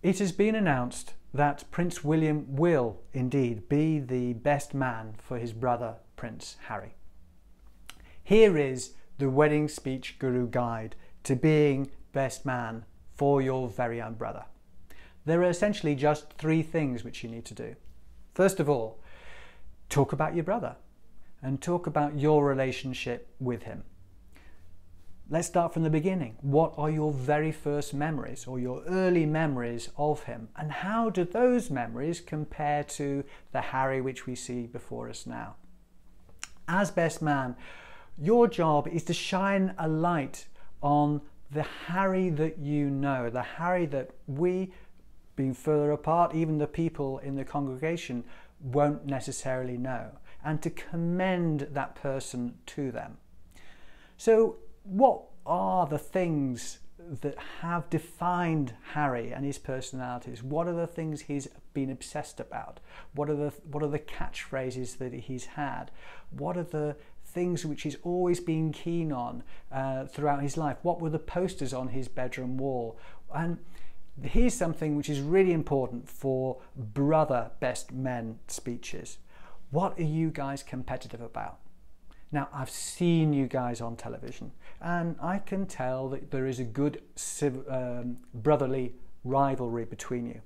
It has been announced that Prince William will indeed be the best man for his brother Prince Harry. Here is the Wedding Speech Guru Guide to being best man for your very own brother. There are essentially just 3 things which you need to do. First of all, talk about your brother and talk about your relationship with him. Let's start from the beginning. What are your very first memories or your early memories of him? And how do those memories compare to the Harry which we see before us now? As best man, your job is to shine a light on the Harry that you know, the Harry that we, being further apart, even the people in the congregation, won't necessarily know, and to commend that person to them. So what are the things that have defined Harry and his personalities? What are the things he's been obsessed about? What are the catchphrases that he's had? What are the things which he's always been keen on throughout his life? What were the posters on his bedroom wall? And here's something which is really important for brother best men speeches. What are you guys competitive about? Now, I've seen you guys on television, and I can tell that there is a good brotherly rivalry between you.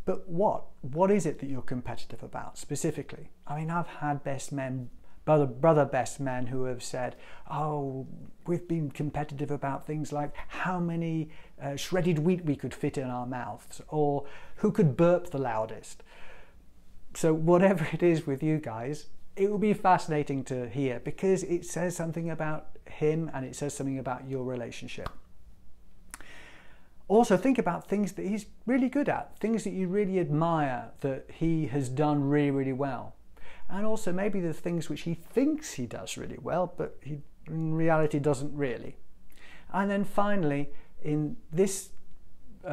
But what is it that you're competitive about specifically? I mean, I've had best men, brother best men who have said, oh, we've been competitive about things like how many shredded wheat we could fit in our mouths, or who could burp the loudest. So whatever it is with you guys, it will be fascinating to hear, because it says something about him and it says something about your relationship. Also, think about things that he's really good at, things that you really admire that he has done really, really well. And also maybe the things which he thinks he does really well, but he in reality doesn't really. And then finally, in this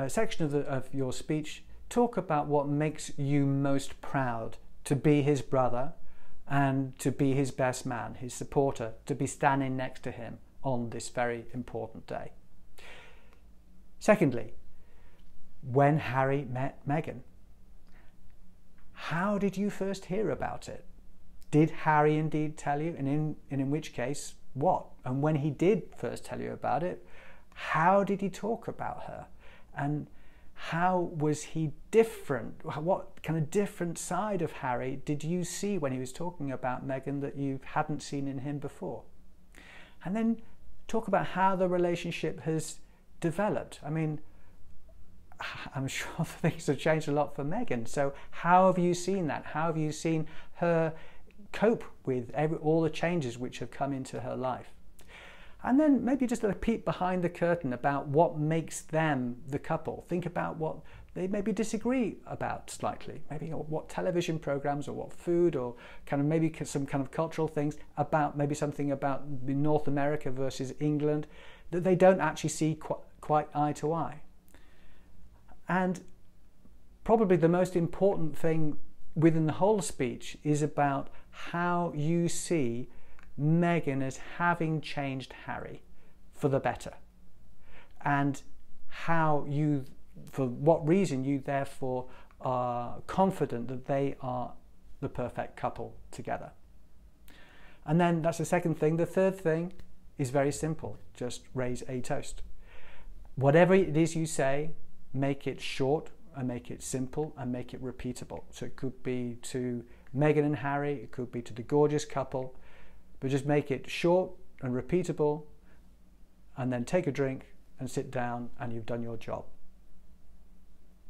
section of your speech, talk about what makes you most proud to be his brother and to be his best man, his supporter, to be standing next to him on this very important day. Secondly, when Harry met Meghan, how did you first hear about it? Did Harry indeed tell you? And in which case, what? And when he did first tell you about it, how did he talk about her? And how was he different? What kind of different side of Harry did you see when he was talking about Meghan that you hadn't seen in him before? And then talk about how the relationship has developed. I mean, I'm sure things have changed a lot for Meghan. So how have you seen that? How have you seen her cope with all the changes which have come into her life? And then maybe just a peek behind the curtain about what makes them the couple. Think about what they maybe disagree about slightly, maybe what television programs or what food, or kind of maybe some kind of cultural things about, maybe something about North America versus England that they don't actually see quite eye to eye. And probably the most important thing within the whole speech is about how you see Meghan as having changed Harry for the better, and how you, for what reason you therefore are confident that they are the perfect couple together. And then that's the second thing. The third thing is very simple. Just raise a toast. Whatever it is you say, make it short and make it simple and make it repeatable. So it could be to Meghan and Harry, it could be to the gorgeous couple, but just make it short and repeatable, and then take a drink and sit down, and you've done your job.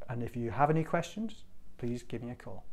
And if you have any questions, please give me a call.